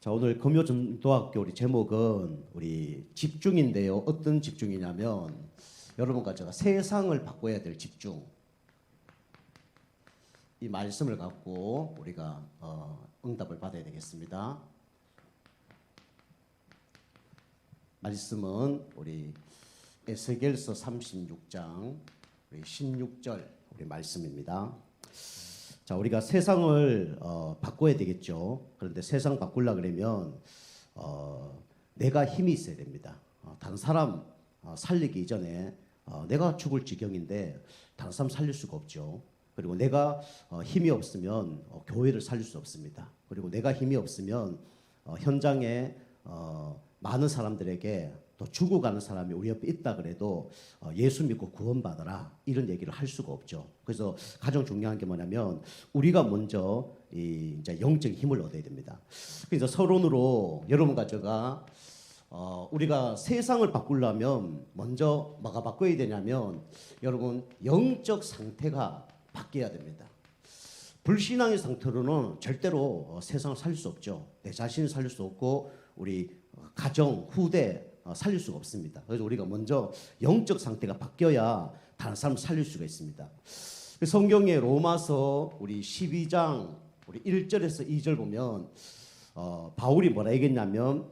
자, 오늘 금요전도학교 우리 제목은 우리 집중인데요. 어떤 집중이냐면 여러분과 제가 세상을 바꿔야 될 집중, 이 말씀을 갖고 우리가 응답을 받아야 되겠습니다. 말씀은 우리 에스겔서 36장 우리 16절 우리 말씀입니다. 자, 우리가 세상을 바꿔야 되겠죠. 그런데 세상 바꾸려 그러면 내가 힘이 있어야 됩니다. 다른 사람 살리기 이전에 내가 죽을 지경인데 다른 사람 살릴 수가 없죠. 그리고 내가 힘이 없으면 교회를 살릴 수 없습니다. 그리고 내가 힘이 없으면 현장에 많은 사람들에게 또 죽어가는 사람이 우리 옆에 있다 그래도 예수 믿고 구원받아라 이런 얘기를 할 수가 없죠. 그래서 가장 중요한 게 뭐냐면 우리가 먼저 이제 영적인 힘을 얻어야 됩니다. 그래서 서론으로 여러분과 제가 우리가 세상을 바꾸려면 먼저 뭐가 바꿔야 되냐면 여러분 영적 상태가 바뀌어야 됩니다. 불신앙의 상태로는 절대로 세상을 살릴 수 없죠. 내 자신을 살릴 수 없고 우리 가정, 후대 살릴 수가 없습니다. 그래서 우리가 먼저 영적 상태가 바뀌어야 다른 사람을 살릴 수가 있습니다. 성경의 로마서 우리 12장 우리 1절에서 2절 보면 바울이 뭐라 얘기했냐면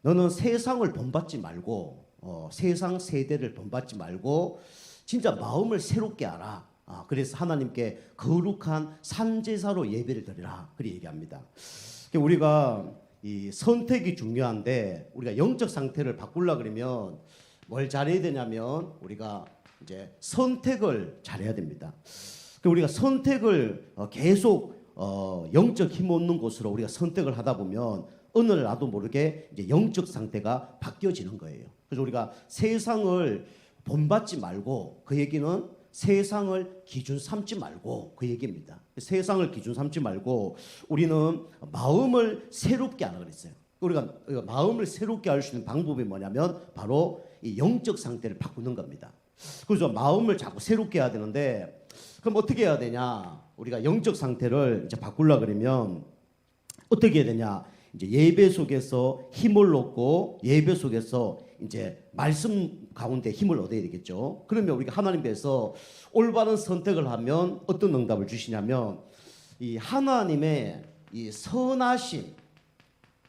너는 세상을 본받지 말고 세상 세대를 본받지 말고 진짜 마음을 새롭게 하라. 그래서 하나님께 거룩한 산제사로 예배를 드리라. 그렇게 얘기합니다. 우리가 이 선택이 중요한데 우리가 영적 상태를 바꾸려 그러면 뭘 잘해야 되냐면 우리가 이제 선택을 잘해야 됩니다. 우리가 선택을 계속 영적 힘 얻는 곳으로 우리가 선택을 하다 보면 어느 날 나도 모르게 이제 영적 상태가 바뀌어지는 거예요. 그래서 우리가 세상을 본받지 말고, 그 얘기는 세상을 기준 삼지 말고 그 얘기입니다. 세상을 기준 삼지 말고 우리는 마음을 새롭게 하라 그랬어요. 우리가 마음을 새롭게 할 수 있는 방법이 뭐냐면 바로 이 영적 상태를 바꾸는 겁니다. 그래서 마음을 자꾸 새롭게 해야 되는데 그럼 어떻게 해야 되냐? 우리가 영적 상태를 이제 바꾸려 그러면 어떻게 해야 되냐? 이제 예배 속에서 힘을 얻고 예배 속에서 이제 말씀 가운데 힘을 얻어야 되겠죠. 그러면 우리가 하나님께서 올바른 선택을 하면 어떤 응답을 주시냐면 이 하나님의 이 선하심,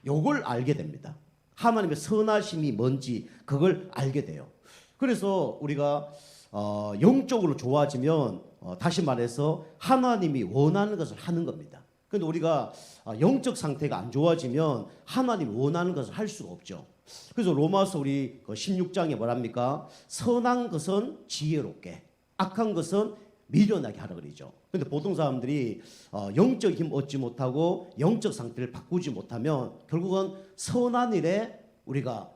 요걸 알게 됩니다. 하나님의 선하심이 뭔지 그걸 알게 돼요. 그래서 우리가 영적으로 좋아지면 다시 말해서 하나님이 원하는 것을 하는 겁니다. 그런데 우리가 영적 상태가 안 좋아지면 하나님 원하는 것을 할 수가 없죠. 그래서 로마서 우리 16장에 뭐랍니까? 선한 것은 지혜롭게, 악한 것은 미련하게 하라 그러죠. 그런데 보통 사람들이 영적 힘 얻지 못하고 영적 상태를 바꾸지 못하면 결국은 선한 일에 우리가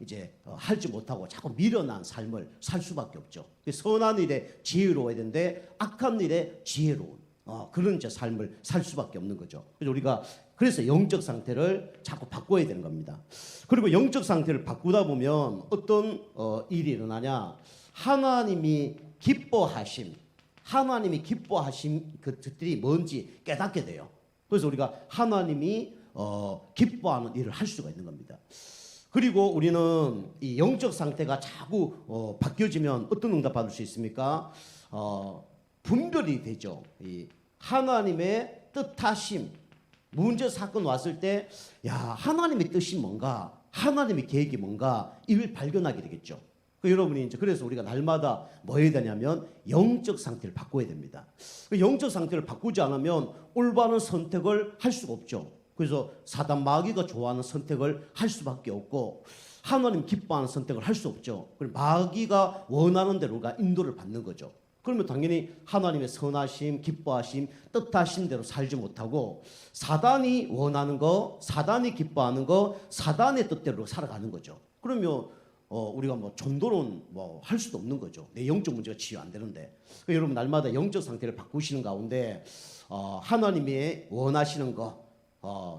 이제 하지 못하고 자꾸 미련한 삶을 살 수밖에 없죠. 선한 일에 지혜로워야 되는데 악한 일에 지혜로운 그런 이제 삶을 살 수밖에 없는 거죠. 그래서 우리가 그래서 영적 상태를 자꾸 바꿔야 되는 겁니다. 그리고 영적 상태를 바꾸다 보면 어떤 일이 일어나냐? 하나님이 기뻐하심 그들이 뭔지 깨닫게 돼요. 그래서 우리가 하나님이 기뻐하는 일을 할 수가 있는 겁니다. 그리고 우리는 이 영적 상태가 자꾸 바뀌어지면 어떤 응답 받을 수 있습니까? 분별이 되죠. 이 하나님의 뜻하심, 문제 사건 왔을 때, 야, 하나님의 뜻이 뭔가, 하나님의 계획이 뭔가 이걸 발견하게 되겠죠. 여러분이 이제 그래서 우리가 날마다 뭐 해야 되냐면 영적 상태를 바꿔야 됩니다. 영적 상태를 바꾸지 않으면 올바른 선택을 할 수가 없죠. 그래서 사단 마귀가 좋아하는 선택을 할 수밖에 없고 하나님 기뻐하는 선택을 할 수 없죠. 그리고 마귀가 원하는 대로 우리가 인도를 받는 거죠. 그러면 당연히 하나님의 선하심, 기뻐하심, 뜻하신 대로 살지 못하고 사단이 원하는 거, 사단이 기뻐하는 거, 사단의 뜻대로 살아가는 거죠. 그러면 우리가 뭐 전도론 뭐 할 수도 없는 거죠. 내 영적 문제가 치유 안 되는데. 그러니까 여러분 날마다 영적 상태를 바꾸시는 가운데 하나님이 원하시는 거,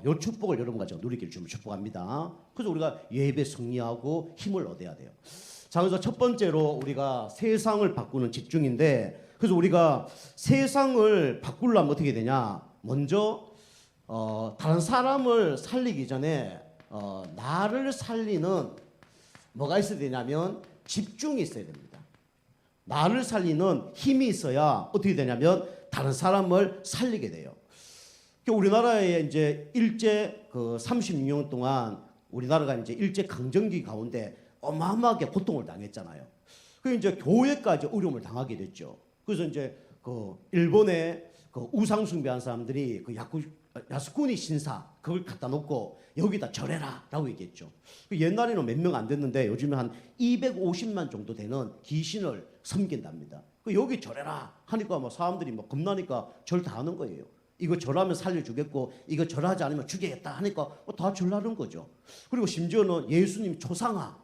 요 축복을 여러분과 제가 누리기를 주면 축복합니다. 그래서 우리가 예배 승리하고 힘을 얻어야 돼요. 자, 그래서 첫 번째로 우리가 세상을 바꾸는 집중인데, 그래서 우리가 세상을 바꾸려면 어떻게 되냐? 먼저 다른 사람을 살리기 전에 나를 살리는 뭐가 있어야 되냐면 집중이 있어야 됩니다. 나를 살리는 힘이 있어야 어떻게 되냐면 다른 사람을 살리게 돼요. 우리나라에 이제 일제 그 36년 동안 우리나라가 이제 일제 강점기 가운데 어마어마하게 고통을 당했잖아요. 그 이제 교회까지 어려움을 당하게 됐죠. 그래서 이제 그 일본의 그 우상 숭배한 사람들이 그 야스쿠니 신사 그걸 갖다 놓고 여기다 절해라라고 얘기했죠. 옛날에는 몇 명 안 됐는데 요즘에 한 250만 정도 되는 귀신을 섬긴답니다. 여기 절해라 하니까 뭐 사람들이 뭐 겁나니까 절 다 하는 거예요. 이거 절하면 살려주겠고 이거 절하지 않으면 죽이겠다 하니까 다 절하는 거죠. 그리고 심지어는 예수님 초상화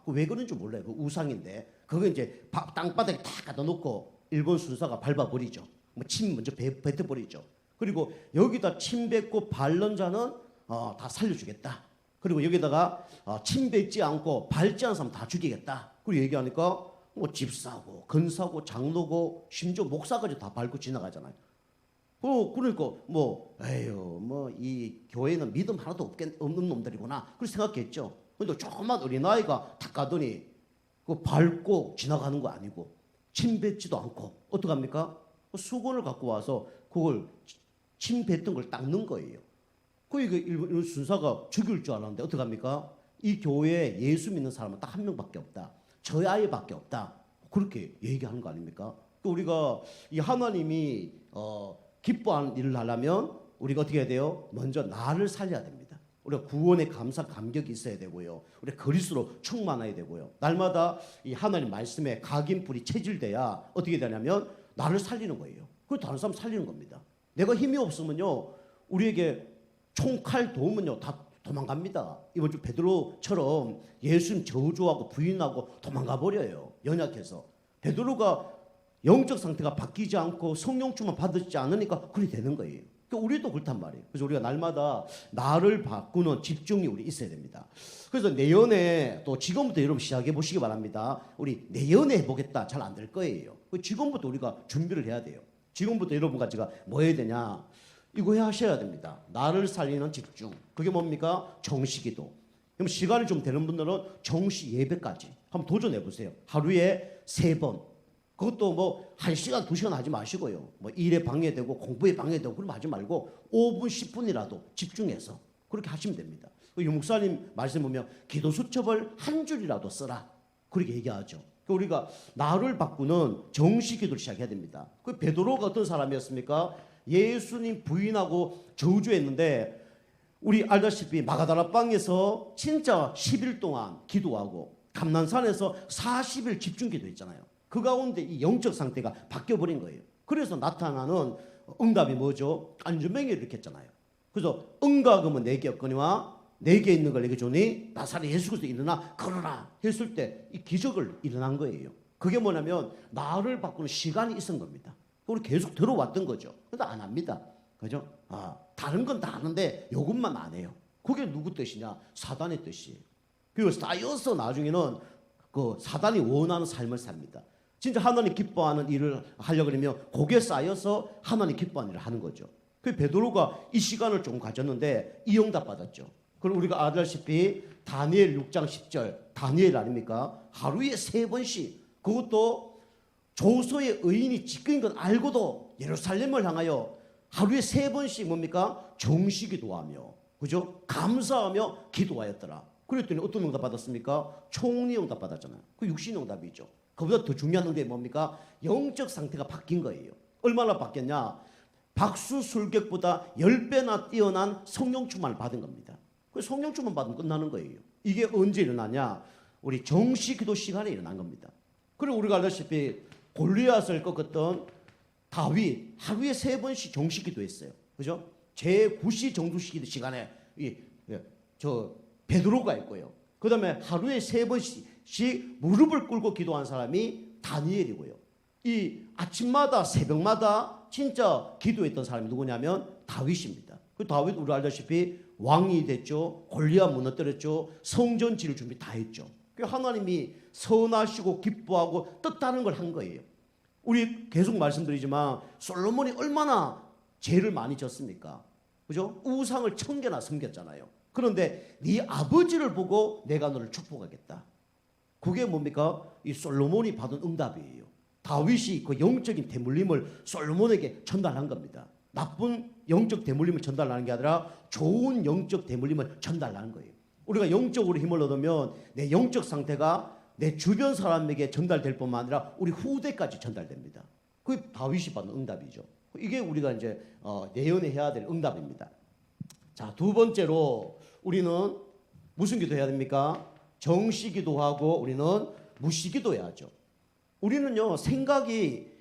왜 그런지 몰라요. 그 우상인데 그거 이제 땅바닥에 다 갖다 놓고 일본 순사가 밟아버리죠. 뭐 침 먼저 뱉어버리죠. 그리고 여기다 침 뱉고 밟는 자는 다 살려주겠다. 그리고 여기다가 침 뱉지 않고 밟지 않은 사람 다 죽이겠다. 그리고 얘기하니까 뭐 집사고 근사고 장로고 심지어 목사까지 다 밟고 지나가잖아요. 그러니까 뭐 이 교회는 믿음 하나도 없는 놈들이구나. 그렇게 생각했죠. 근데 조그만 어린아이가 탁 가더니 그 밟고 지나가는 거 아니고 침 뱉지도 않고 어떡합니까? 수건을 갖고 와서 그걸 침 뱉던 걸 닦는 거예요. 그러니까 일본 순사가 죽일 줄 알았는데 어떡합니까? 이 교회에 예수 믿는 사람은 딱 한 명밖에 없다. 저희 아이밖에 없다. 그렇게 얘기하는 거 아닙니까? 우리가 이 하나님이 기뻐하는 일을 하려면 우리가 어떻게 해야 돼요? 먼저 나를 살려야 됩니다. 우리가 구원의 감사 감격이 있어야 되고요. 우리가 그리스도로 충만해야 되고요. 날마다 이 하나님 말씀에 각인뿔이 체질돼야 어떻게 되냐면 나를 살리는 거예요. 그리고 다른 사람 살리는 겁니다. 내가 힘이 없으면요, 우리에게 총칼 도우면요 다 도망갑니다. 이번 주 베드로처럼 예수님 저주하고 부인하고 도망가 버려요. 연약해서. 베드로가 영적 상태가 바뀌지 않고 성령 충만 받지 않으니까 그렇게 되는 거예요. 그러니까 우리도 그렇단 말이에요. 그래서 우리가 날마다 나를 바꾸는 집중이 우리 있어야 됩니다. 그래서 내연에 또 지금부터 여러분 시작해 보시기 바랍니다. 우리 내연에 해보겠다 잘 안 될 거예요. 지금부터 우리가 준비를 해야 돼요. 지금부터 여러분과 제가 뭐 해야 되냐? 이거 하셔야 됩니다. 나를 살리는 집중. 그게 뭡니까? 정시기도. 그럼 시간이 좀 되는 분들은 정시 예배까지 한번 도전해 보세요. 하루에 3번. 그것도 뭐 1시간, 2시간 하지 마시고요. 뭐 일에 방해되고 공부에 방해되고 그럼 하지 말고 5분, 10분이라도 집중해서 그렇게 하시면 됩니다. 유목사님 말씀 보면 기도 수첩을 한 줄이라도 써라. 그렇게 얘기하죠. 우리가 나를 바꾸는 정시기도를 시작해야 됩니다. 그 베드로가 어떤 사람이었습니까? 예수님 부인하고 저주했는데 우리 알다시피 마가다라 방에서 진짜 10일 동안 기도하고 감난산에서 40일 집중 기도했잖아요. 그 가운데 이 영적 상태가 바뀌어버린 거예요. 그래서 나타나는 응답이 뭐죠? 안전뱅이를 일으켰잖아요. 그래서 응가금은 내게 없거니와 내게 있는 걸 내게 주니 나사렛 예수 그리스도 일어나 걸어라 했을 때 이 기적을 일어난 거예요. 그게 뭐냐면 나를 바꾸는 시간이 있은 겁니다. 우리 계속 들어왔던 거죠. 근데 안 합니다. 그죠? 다른 건 다 하는데 요것만 안 해요. 그게 누구 뜻이냐? 사단의 뜻이에요. 그리고 쌓여서 나중에는 그 사단이 원하는 삶을 삽니다. 진짜 하나님 기뻐하는 일을 하려고 그러면 고개 쌓여서 하나님 기뻐하는 일을 하는 거죠. 그 베드로가 이 시간을 좀 가졌는데 이 응답 받았죠. 그럼 우리가 알다시피 다니엘 6장 10절 다니엘 아닙니까? 하루에 3번씩 그것도 조소의 의인이 지킨 건 알고도 예루살렘을 향하여 하루에 3번씩 뭡니까? 정시기도하며 그죠? 감사하며 기도하였더라. 그랬더니 어떤 응답 받았습니까? 총리 응답 받았잖아요. 그 육신 응답이죠. 그보다 더 중요한 응답이 뭡니까? 영적 상태가 바뀐 거예요. 얼마나 바뀌었냐? 박수술객보다 10배나 뛰어난 성령 충만을 받은 겁니다. 그 성령 충만 받으면 끝나는 거예요. 이게 언제 일어나냐? 우리 정시기도 시간에 일어난 겁니다. 그리고 우리가 알다시피 골리앗을 꺾었던 다윗 하루에 3번씩 정시기도했어요. 그죠? 제9시 정수시기도 시간에 베드로가 있고요. 그 다음에 하루에 3번씩 무릎을 꿇고 기도한 사람이 다니엘이고요. 이 아침마다 새벽마다 진짜 기도했던 사람이 누구냐면 다윗입니다. 그 다윗 우리 알다시피 왕이 됐죠. 골리앗 무너뜨렸죠. 성전 지을 준비 다 했죠. 그 하나님이 선하시고 기뻐하고 뜻다는 걸 한 거예요. 우리 계속 말씀드리지만 솔로몬이 얼마나 죄를 많이 졌습니까? 그죠? 우상을 1000개나 섬겼잖아요. 그런데 네 아버지를 보고 내가 너를 축복하겠다. 그게 뭡니까? 이 솔로몬이 받은 응답이에요. 다윗이 그 영적인 대물림을 솔로몬에게 전달한 겁니다. 나쁜 영적 대물림을 전달하는 게 아니라 좋은 영적 대물림을 전달하는 거예요. 우리가 영적으로 힘을 얻으면 내 영적 상태가 내 주변 사람에게 전달될 뿐만 아니라 우리 후대까지 전달됩니다. 그게 다윗이 받은 응답이죠. 이게 우리가 이제 내연해야 될 응답입니다. 자, 두 번째로 우리는 무슨 기도해야 됩니까? 정시 기도하고 우리는 무시 기도해야죠. 우리는요, 생각이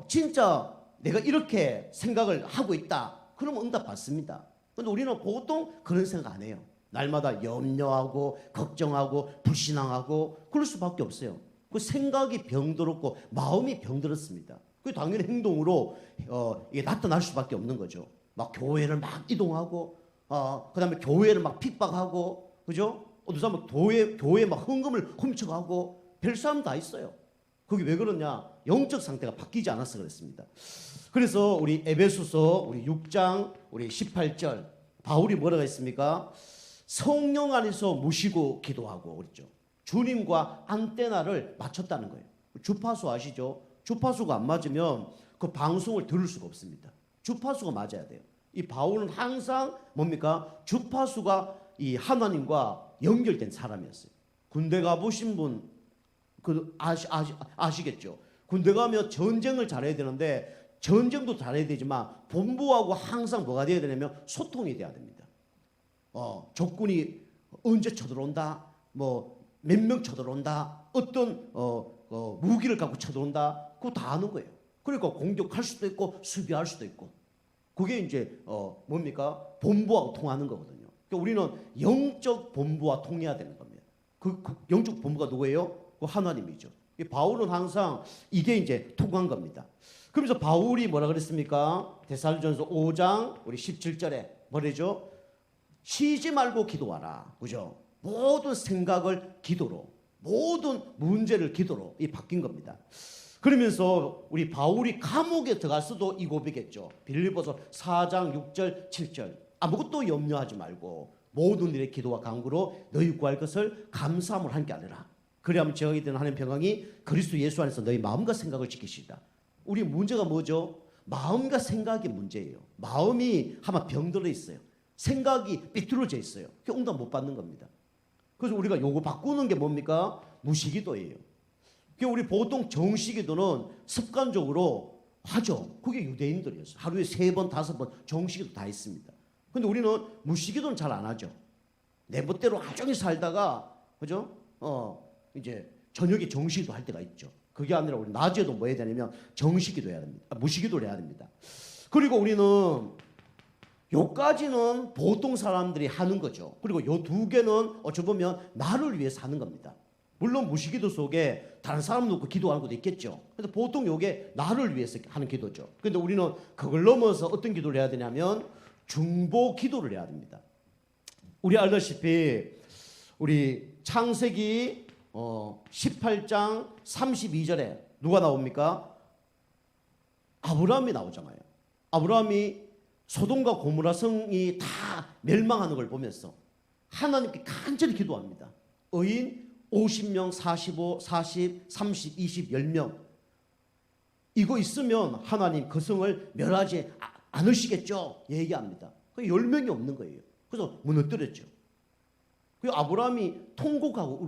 진짜 내가 이렇게 생각을 하고 있다. 그러면 응답 받습니다. 근데 우리는 보통 그런 생각 안 해요. 날마다 염려하고 걱정하고 불신앙하고 그럴 수밖에 없어요. 그 생각이 병들었고 마음이 병들었습니다. 그 당연히 행동으로 이게 나타날 수밖에 없는 거죠. 막 교회를 막 이동하고 그다음에 교회를 막 핍박하고, 그죠? 어떤 사람은 교회 막 헌금을 훔쳐가고 별사람 다 있어요. 그게 왜 그러냐? 영적 상태가 바뀌지 않아서 그렇습니다. 그래서 우리 에베소서 우리 6장 우리 18절 바울이 뭐라고 했습니까? 성령 안에서 모시고 기도하고 그랬죠. 주님과 안테나를 맞췄다는 거예요. 주파수 아시죠? 주파수가 안 맞으면 그 방송을 들을 수가 없습니다. 주파수가 맞아야 돼요. 이 바울은 항상 뭡니까? 주파수가 이 하나님과 연결된 사람이었어요. 군대 가보신 분 아시겠죠? 군대 가면 전쟁을 잘해야 되는데 전쟁도 잘해야 되지만 본부하고 항상 뭐가 돼야 되냐면 소통이 돼야 됩니다. 적군이 언제 쳐들어온다, 뭐 몇 명 쳐들어온다, 어떤 무기를 갖고 쳐들어온다, 그거 다 아는 거예요. 그러니까 공격할 수도 있고 수비할 수도 있고, 그게 이제 뭡니까? 본부하고 통하는 거거든요. 그러니까 우리는 영적 본부와 통해야 되는 겁니다. 그 영적 본부가 누구예요? 그 하나님이죠. 바울은 항상 이게 이제 통한 겁니다. 그러면서 바울이 뭐라 그랬습니까? 데살로니가전서 5장 우리 17절에 뭐래죠? 쉬지 말고 기도하라. 그죠? 모든 생각을 기도로, 모든 문제를 기도로 이 바뀐 겁니다. 그러면서 우리 바울이 감옥에 들어갔어도 이 고백했죠. 빌립보서 4장 6절 7절 아무것도 염려하지 말고 모든 일의 기도와 간구로 너희 구할 것을 감사함으로 함께 하느라. 그리하면 저희 되는 하나님 평강이 그리스도 예수 안에서 너희 마음과 생각을 지키시리라. 우리 문제가 뭐죠? 마음과 생각이 문제예요. 마음이 아마 병들어 있어요. 생각이 삐뚤어져 있어요. 그 응답 못 받는 겁니다. 그래서 우리가 요거 바꾸는 게 뭡니까? 무시기도예요. 우리 보통 정시기도는 습관적으로 하죠. 그게 유대인들이었어요. 하루에 3번, 5번 정시기도 다 했습니다. 근데 우리는 무시기도는 잘 안 하죠. 내 멋대로 하루 종일 살다가, 그죠? 이제 저녁에 정시기도 할 때가 있죠. 그게 아니라 우리 낮에도 뭐 해야 되냐면 정시기도 해야 됩니다. 무시기도를 해야 됩니다. 그리고 우리는 요까지는 보통 사람들이 하는 거죠. 그리고 요 두 개는 어찌 보면 나를 위해서 하는 겁니다. 물론 무시기도 속에 다른 사람 놓고 기도하는 것도 있겠죠. 그래서 보통 요게 나를 위해서 하는 기도죠. 그런데 우리는 그걸 넘어서 어떤 기도를 해야 되냐면 중보 기도를 해야 됩니다. 우리 알다시피 우리 창세기 18장 32절에 누가 나옵니까? 아브라함이 나오잖아요. 아브라함이 소돔과 고모라 성이 다 멸망하는 걸 보면서 하나님께 간절히 기도합니다. 의인 50명, 45, 40, 30, 20, 10명 이거 있으면 하나님 그 성을 멸하지 않으시겠죠? 얘기합니다. 그 10명이 없는 거예요. 그래서 무너뜨렸죠. 그 아브라함이 통곡하고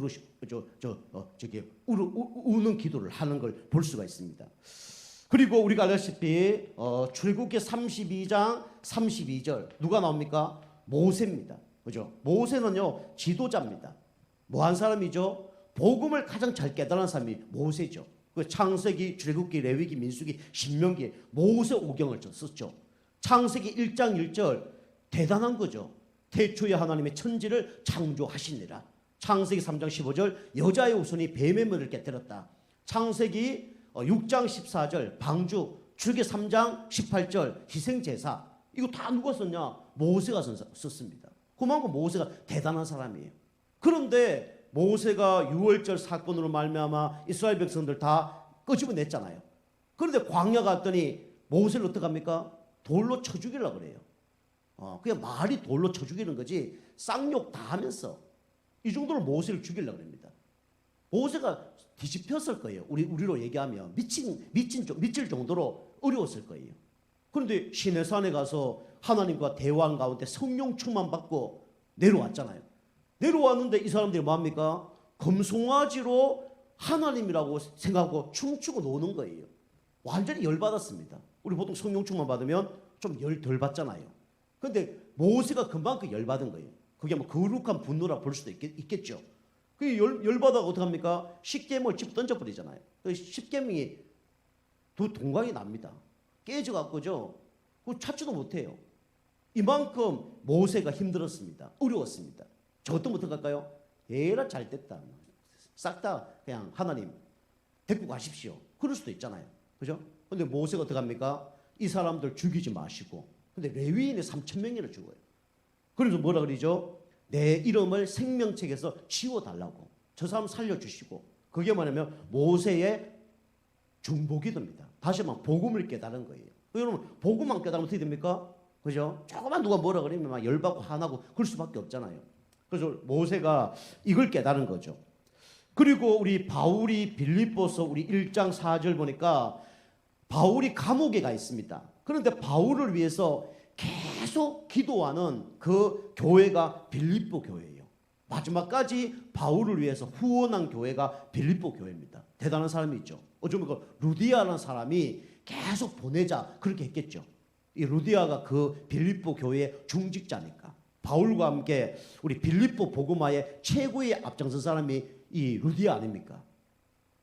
우는 기도를 하는 걸 볼 수가 있습니다. 그리고 우리가 알다시피 출애굽기 32장 32절 누가 나옵니까? 모세입니다. 그죠? 모세는요 지도자입니다. 뭐 한 사람이죠? 복음을 가장 잘 깨달은 사람이 모세죠. 그 창세기, 출애굽기, 레위기, 민수기, 신명기 모세 오경을 썼죠. 창세기 1장 1절 대단한 거죠. 태초에 하나님의 천지를 창조하시니라. 창세기 3장 15절 여자의 후손이 뱀의 머리를 깨뜨렸다. 창세기 6장 14절 방주, 출애굽기 3장 18절 희생제사 이거 다 누가 썼냐? 모세가 썼습니다. 그만큼 모세가 대단한 사람이에요. 그런데 모세가 유월절 사건으로 말미암아 이스라엘 백성들 다 끄집어냈잖아요. 그런데 광야 갔더니 모세를 어떡합니까? 돌로 쳐 죽이려고 그래요. 그냥 말이 돌로 쳐 죽이는 거지 쌍욕 다 하면서 이 정도로 모세를 죽이려고 합니다. 모세가 뒤집혔을 거예요. 우리로 얘기하면 미칠 정도로 어려웠을 거예요. 그런데 시내산에 가서 하나님과 대화한 가운데 성령 충만 받고 내려왔잖아요. 내려왔는데 이 사람들이 뭐합니까? 금송아지로 하나님이라고 생각하고 춤추고 노는 거예요. 완전히 열받았습니다. 우리 보통 성령 충만 받으면 좀 열 덜 받잖아요. 그런데 모세가 그만큼 열받은 거예요. 그게 뭐 거룩한 분노라 볼 수도 있겠죠. 그 열받아가 어떡합니까? 십계명을 집 던져버리잖아요. 그 십계명이 두 동강이 납니다. 깨져갖고죠. 그거 찾지도 못해요. 이만큼 모세가 힘들었습니다. 어려웠습니다. 저것도 못할까요? 에라 잘 됐다. 싹 다 그냥 하나님 데리고 가십시오. 그럴 수도 있잖아요. 그죠? 근데 모세가 어떡합니까? 이 사람들 죽이지 마시고. 근데 레위인이 3,000명이나 죽어요. 그래서 뭐라 그러죠? 내 이름을 생명책에서 지워달라고. 저 사람 살려주시고. 그게 뭐냐면 모세의 중보기도입니다. 다시 말하면 복음을 깨달은 거예요. 여러분 복음만 깨달으면 어떻게 됩니까? 그죠? 조금만 누가 뭐라 그러면 막 열받고 화나고 그럴 수밖에 없잖아요. 그래서 모세가 이걸 깨달은 거죠. 그리고 우리 바울이 빌립보서 우리 1장 4절 보니까 바울이 감옥에 가 있습니다. 그런데 바울을 위해서 계속 기도하는 그 교회가 빌립보 교회예요. 마지막까지 바울을 위해서 후원한 교회가 빌립보 교회입니다. 대단한 사람이 있죠. 어쩌면 그 루디아라는 사람이 계속 보내자 그렇게 했겠죠. 이 루디아가 그 빌립보 교회의 중직자니까. 바울과 함께 우리 빌립보 복음화의 최고의 앞장선 사람이 이 루디아 아닙니까?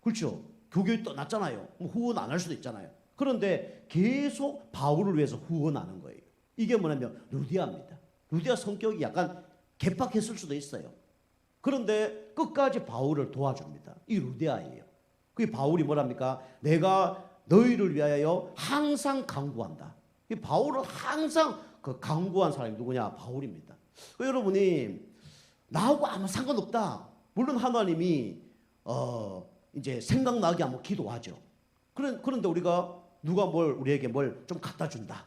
그렇죠. 교교에 떠났잖아요. 후원 안 할 수도 있잖아요. 그런데 계속 바울을 위해서 후원하는 거예요. 이게 뭐냐면 루디아입니다. 루디아 성격이 약간 개팍했을 수도 있어요. 그런데 끝까지 바울을 도와줍니다. 이 루디아예요. 그게 바울이 뭐랍니까? 내가 너희를 위하여 항상 강구한다. 이 바울은 항상 그 강구한 사람이 누구냐? 바울입니다. 여러분이 나하고 아무 상관없다. 물론 하나님이 이제 생각나게 하면 기도하죠. 그런데 우리가 누가 우리에게 뭘 좀 갖다 준다.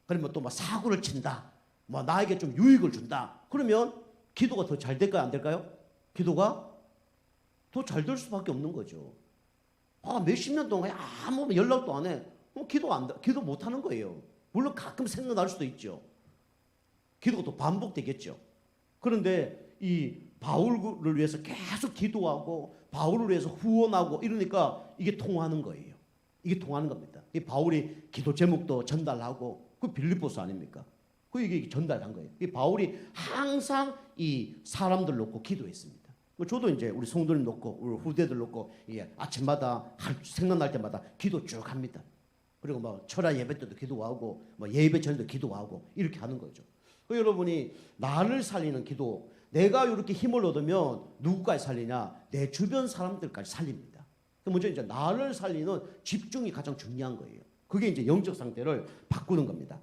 그러면 또 막 사고를 친다. 뭐 나에게 좀 유익을 준다. 그러면 기도가 더 잘 될까요? 안 될까요? 기도가 더 잘 될 수밖에 없는 거죠. 몇십 년 동안 아무 연락도 안 해. 기도 못 하는 거예요. 물론 가끔 생각날 수도 있죠. 기도가 또 반복되겠죠. 그런데 이 바울을 위해서 계속 기도하고 바울을 위해서 후원하고 이러니까 이게 통하는 거예요. 이게 통하는 겁니다. 이 바울이 기도 제목도 전달하고 그 빌립보서 아닙니까? 이게 전달한 거예요. 이 바울이 항상 이 사람들 놓고 기도했습니다. 저도 이제 우리 성도님 놓고 우리 후대들 놓고 아침마다 생각날 때마다 기도 쭉 합니다. 그리고 뭐 철야 예배 때도 기도하고 뭐 예배 전에도 기도하고 이렇게 하는 거죠. 여러분이 나를 살리는 기도, 내가 이렇게 힘을 얻으면 누구까지 살리냐? 내 주변 사람들까지 살립니다. 먼저 이제 나를 살리는 집중이 가장 중요한 거예요. 그게 이제 영적 상태를 바꾸는 겁니다.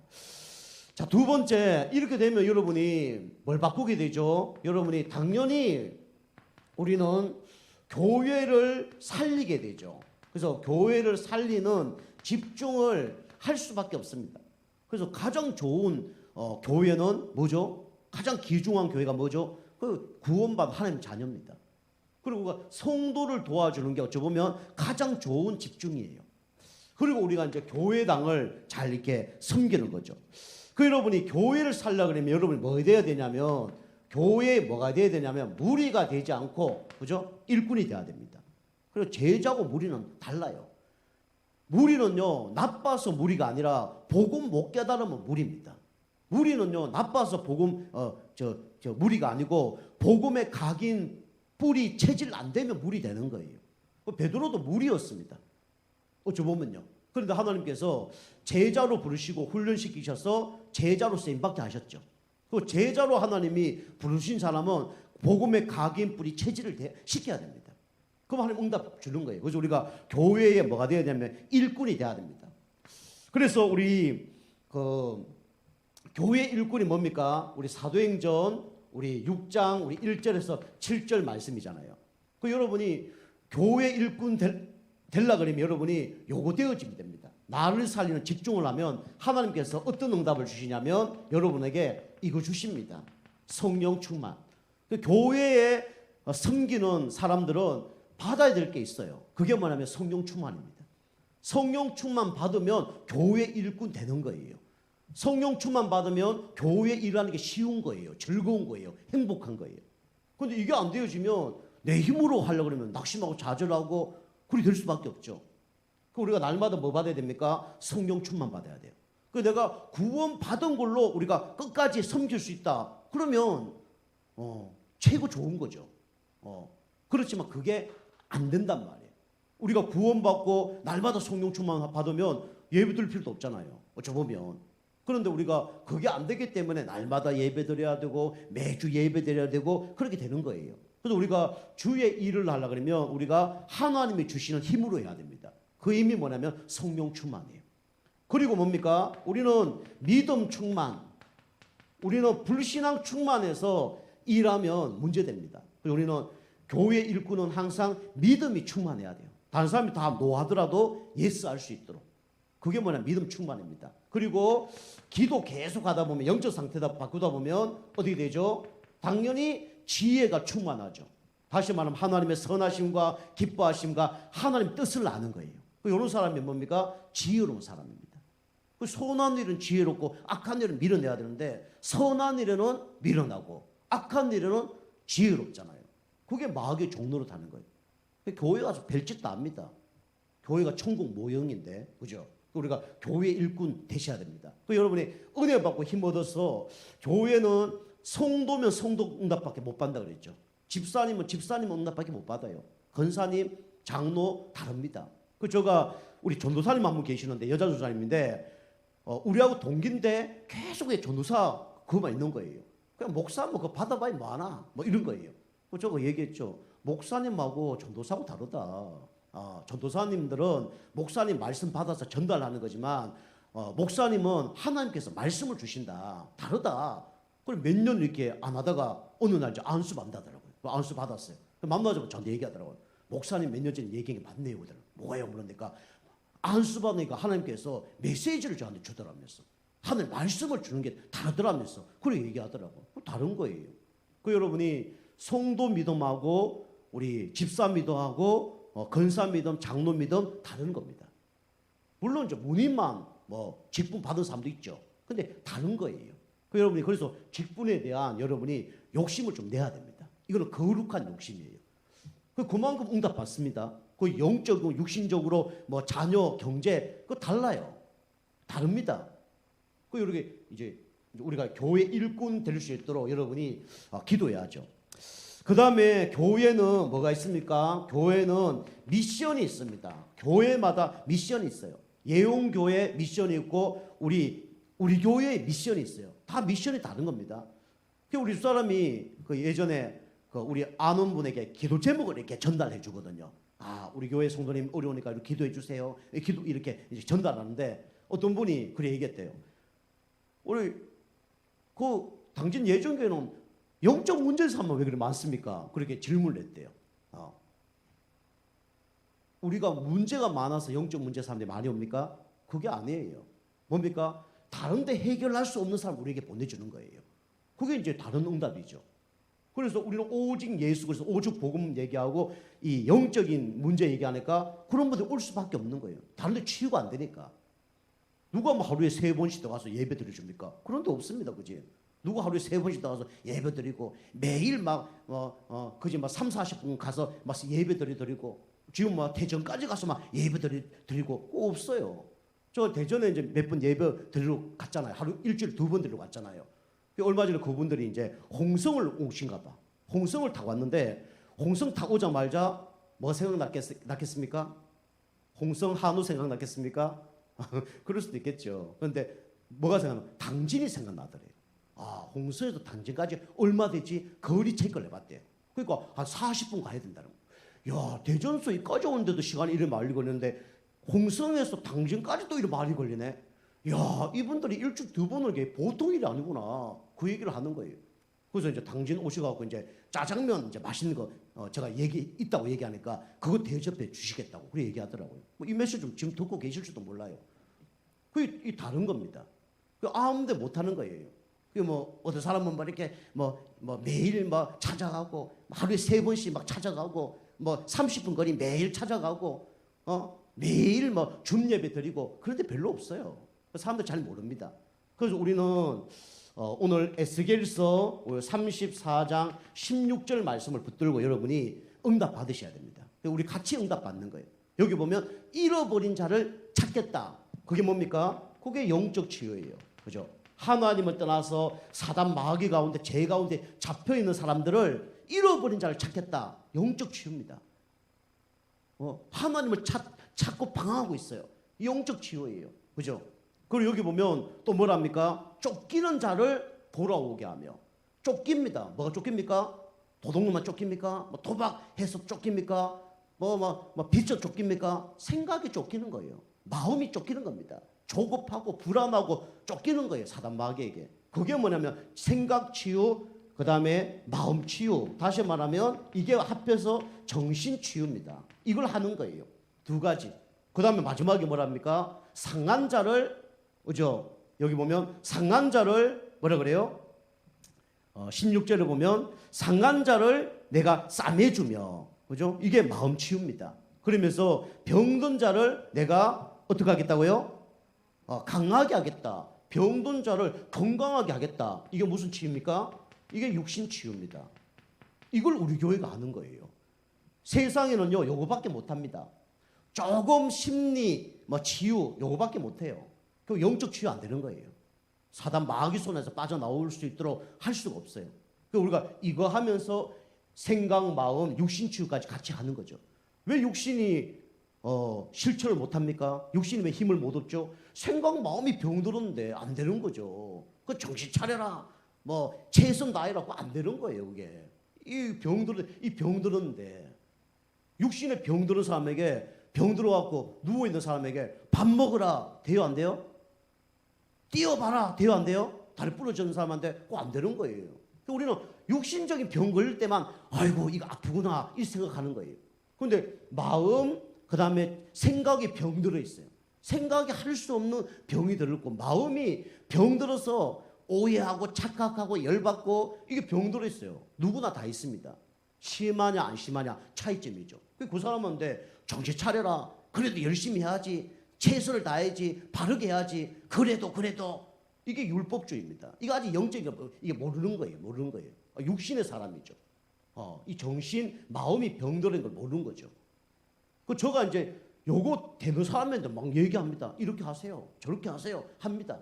자, 두 번째, 이렇게 되면 여러분이 뭘 바꾸게 되죠? 여러분이 당연히 우리는 교회를 살리게 되죠. 그래서 교회를 살리는 집중을 할 수밖에 없습니다. 그래서 가장 좋은 교회는 뭐죠? 가장 귀중한 교회가 뭐죠? 그 구원받은 하나님 자녀입니다. 그리고 성도를 도와주는 게 어찌 보면 가장 좋은 집중이에요. 그리고 우리가 이제 교회당을 잘 이렇게 섬기는 거죠. 여러분이 교회를 살려고 그러면 여러분이 뭐 돼야 되냐면 교회에 뭐가 돼야 되냐면 무리가 되지 않고 그죠? 일꾼이 돼야 됩니다. 그리고 제자고 무리는 달라요. 무리는요 나빠서 무리가 아니라 복음 못 깨달으면 무리입니다. 무리는요 나빠서 복음 무리가 아니고 복음에 각인 뿌리 체질 안 되면 무리 되는 거예요. 베드로도 무리였습니다. 어찌 보면요. 그런데 하나님께서 제자로 부르시고 훈련시키셔서 제자로 쓰임받게 하셨죠. 그 제자로 하나님이 부르신 사람은 복음의 각인 뿌리 체질을 시켜야 됩니다. 그럼 하나님 응답 주는 거예요. 그래서 우리가 교회에 뭐가 되어야 되냐면 일꾼이 돼야 됩니다. 그래서 우리 교회 일꾼이 뭡니까? 우리 사도행전 우리 6장 우리 1절에서 7절 말씀이잖아요. 여러분이 교회 일꾼 되려 그러면 여러분이 요거 되어지면 됩니다. 나를 살리는 집중을 하면 하나님께서 어떤 응답을 주시냐면 여러분에게 이거 주십니다. 성령 충만. 그 교회에 섬기는 사람들은 받아야 될 게 있어요. 그게 뭐냐면 성령 충만입니다. 성령 충만 받으면 교회 일꾼 되는 거예요. 성령 충만 받으면 교회 일하는 게 쉬운 거예요. 즐거운 거예요. 행복한 거예요. 그런데 이게 안 되어지면 내 힘으로 하려고 그러면 낙심하고 좌절하고 그리 될 수밖에 없죠. 우리가 날마다 뭐 받아야 됩니까? 성령 충만 받아야 돼요. 그 내가 구원 받은 걸로 우리가 끝까지 섬길 수 있다. 그러면 최고 좋은 거죠. 그렇지만 그게 안 된단 말이에요. 우리가 구원받고 날마다 성령 충만 받으면 예배 드릴 필요도 없잖아요. 어쩌보면. 그런데 우리가 그게 안 되기 때문에 날마다 예배 드려야 되고 매주 예배 드려야 되고 그렇게 되는 거예요. 그래서 우리가 주의 일을 하려고 그러면 우리가 하나님이 주시는 힘으로 해야 됩니다. 그 힘이 뭐냐면 성령 충만이에요. 그리고 뭡니까? 우리는 믿음 충만, 우리는 불신앙 충만해서 일하면 문제됩니다. 우리는 교회 일꾼은 항상 믿음이 충만해야 돼요. 다른 사람이 다 노하더라도 예스 할 수 있도록. 그게 뭐냐? 믿음 충만입니다. 그리고 기도 계속 하다 보면 영적 상태다 바꾸다 보면 어떻게 되죠? 당연히 지혜가 충만하죠. 다시 말하면 하나님의 선하심과 기뻐하심과 하나님 뜻을 아는 거예요. 이런 사람이 뭡니까? 지혜로운 사람입니다. 선한 일은 지혜롭고 악한 일은 밀어내야 되는데 선한 일에는 밀어나고 악한 일에는 지혜롭잖아요. 그게 마귀의 종로로 다는 거예요. 교회 가서 별짓도 압니다. 교회가 천국 모형인데, 그죠? 우리가 교회 일꾼 되셔야 됩니다. 여러분이 은혜 받고 힘 얻어서 교회는 성도면 성도 응답밖에 못 받는다 그랬죠. 집사님은 집사님 응답밖에 못 받아요. 권사님, 장로 다릅니다. 제가 우리 전도사님 한 분 계시는데 여자 전도사님인데 우리하고 동기인데 계속 전도사 그거만 있는 거예요. 그냥 목사 뭐 그거 받아봐야 뭐하나 뭐 이런 거예요. 제가 얘기했죠. 목사님하고 전도사하고 다르다. 전도사님들은 목사님 말씀 받아서 전달하는 거지만 목사님은 하나님께서 말씀을 주신다. 다르다. 그럼 몇 년 이렇게 안 하다가 어느 날 이제 안수 받는다더라고요. 안수 받았어요. 만나자마자 저한테 얘기하더라고요. 목사님 몇 년 전에 얘기한 게 맞네요. 그러더라고요. 뭐예요? 물으니까 안수 받으니까 하나님께서 메시지를 저한테 주더라면서 하나님 말씀을 주는 게 다르더라면서 그렇게 얘기하더라고요. 다른 거예요. 여러분이 성도 믿음하고 우리 집사 믿음하고 권사 믿음, 장로 믿음 다른 겁니다. 물론 이제 문인만 뭐 직분 받은 사람도 있죠. 근데 다른 거예요. 여러분이 그래서 직분에 대한 여러분이 욕심을 좀 내야 됩니다. 이거는 거룩한 욕심이에요. 그만큼 응답 받습니다. 그 영적이고 육신적으로 뭐 자녀, 경제 그거 달라요. 다릅니다. 이렇게 이제 우리가 교회 일꾼 될 수 있도록 여러분이 기도해야죠. 그 다음에 교회는 뭐가 있습니까? 교회는 미션이 있습니다. 교회마다 미션이 있어요. 예용교회 미션이 있고 우리 교회의 미션이 있어요. 다 미션이 다른 겁니다. 우리 사람이 예전에 우리 아는 분에게 기도 제목을 이렇게 전달해 주거든요. 우리 교회 성도님 어려우니까 이렇게 기도해 주세요. 기도 이렇게 이제 전달하는데 어떤 분이 그래 얘기했대요. 우리 당신 예정교회는 영적 문제를 삼으면 왜 그렇게 많습니까? 그렇게 질문을 했대요. 우리가 문제가 많아서 영적 문제 사람들이 많이 옵니까? 그게 아니에요. 뭡니까? 다른데 해결할 수 없는 사람 우리에게 보내주는 거예요. 그게 이제 다른 응답이죠. 그래서 우리는 오직 예수 그리스도 오직 복음 얘기하고 이 영적인 문제 얘기하니까 그런 분들이 올 수밖에 없는 거예요. 다른데 치유가 안 되니까. 누가 뭐 하루에 3번씩 와서 예배 드려줍니까? 그런 데 없습니다. 그지? 누가 하루에 3번씩 나와서 예배 드리고 매일 그지 3, 40분 가서 막 예배 드리고 지금 대전까지 가서 막 예배 드리고 없어요. 저 대전에 이제 몇 번 예배 드리러 갔잖아요. 하루 일주일에 2번 드리러 갔잖아요. 얼마 전에 그분들이 이제 홍성을 오신가 봐. 홍성을 타고 왔는데 홍성 타고 오자마자 뭐 생각났겠습니까? 홍성 한우 생각났겠습니까? 그럴 수도 있겠죠. 그런데 뭐가 생각나? 당진이 생각나더래요. 홍성에서 당진까지 얼마 되지? 거리 체크를 해봤대요. 그러니까 한 40분 가야 된다는 거예요. 야, 대전서 여기까지 오는데도 시간이 이렇게 많이 걸리는데 홍성에서 당진까지도 이렇게 많이 걸리네. 야, 이분들이 일주일에 2번을 게 보통 일이 아니구나. 그 얘기를 하는 거예요. 그래서 이제 당진 오셔갖고 이제 짜장면 이제 맛있는 거 제가 있다고 얘기하니까 그거 대접해 주시겠다고 그렇게 얘기하더라고요. 이 메시지 좀 지금 듣고 계실지도 몰라요. 그게 다른 겁니다. 그 아무데 못 하는 거예요. 그 뭐 어떤 사람은 뭐 이렇게 뭐 매일 뭐 찾아가고 하루에 3번씩 막 찾아가고 뭐 30분 거리 매일 찾아가고 매일 뭐 줌 예배 드리고 그런데 별로 없어요. 사람들 잘 모릅니다. 그래서 우리는 오늘 에스겔서 34장 16절 말씀을 붙들고 여러분이 응답 받으셔야 됩니다. 우리 같이 응답 받는 거예요. 여기 보면 잃어버린 자를 찾겠다. 그게 뭡니까? 그게 영적 치유예요. 그죠? 하나님을 떠나서 사단 마귀 가운데 죄 가운데 잡혀 있는 사람들을 잃어버린 자를 찾겠다. 영적 치유입니다. 하나님을 찾고 방황하고 있어요. 영적 치유예요. 그죠? 그리고 여기 보면 또 뭐랍니까? 쫓기는 자를 돌아오게 하며. 쫓깁니다. 뭐가 쫓깁니까? 도둑놈만 쫓깁니까? 뭐 도박해서 쫓깁니까? 빚져 쫓깁니까? 생각이 쫓기는 거예요. 마음이 쫓기는 겁니다. 조급하고 불안하고 쫓기는 거예요. 사단 마귀에게. 그게 뭐냐면 생각 치유, 그 다음에 마음 치유. 다시 말하면 이게 합해서 정신 치유입니다. 이걸 하는 거예요. 두 가지. 그 다음에 마지막에 뭐랍니까? 상한 자를, 그죠? 여기 보면 상한 자를 뭐라 그래요? 16절에 보면 상한 자를 내가 싸매주며, 그죠? 이게 마음 치유입니다. 그러면서 병든 자를 내가 어떻게 하겠다고요? 강하게 하겠다. 병든 자를 건강하게 하겠다. 이게 무슨 치유입니까? 이게 육신 치유입니다. 이걸 우리 교회가 하는 거예요. 세상에는요, 요거밖에 못합니다. 조금 심리, 치유, 요거밖에 못해요. 그 영적 치유 안 되는 거예요. 사단 마귀 손에서 빠져나올 수 있도록 할 수가 없어요. 우리가 이거 하면서 생각, 마음, 육신 치유까지 같이 하는 거죠. 왜 육신이 실천을 못합니까? 육신이 왜 힘을 못 얻죠? 생각, 마음이 병들었는데 안 되는 거죠. 그 정신 차려라. 최선 다해라고 안 되는 거예요, 그게. 이 병들었는데. 육신에 병들은 사람에게, 병들어갖고 누워있는 사람에게 밥 먹으라. 돼요, 안 돼요? 뛰어봐라. 돼요, 안 돼요? 다리 부러지는 사람한테 꼭 안 되는 거예요. 우리는 육신적인 병 걸릴 때만, 아이고, 이거 아프구나. 이 생각하는 거예요. 그런데 마음, 그 다음에 생각이 병들어 있어요. 생각이 할 수 없는 병이 들었고, 마음이 병들어서 오해하고 착각하고 열받고, 이게 병들어 있어요. 누구나 다 있습니다. 심하냐 안 심하냐 차이점이죠. 그 사람한테 정신 차려라. 그래도 열심히 해야지. 최선을 다해야지. 바르게 해야지. 그래도 이게 율법주의입니다. 이거 아직 영적이 이게 모르는 거예요. 육신의 사람이죠. 이 정신, 마음이 병들은 걸 모르는 거죠. 저가 이제 요거 되는 사람한테 막 얘기합니다. 이렇게 하세요. 저렇게 하세요. 합니다.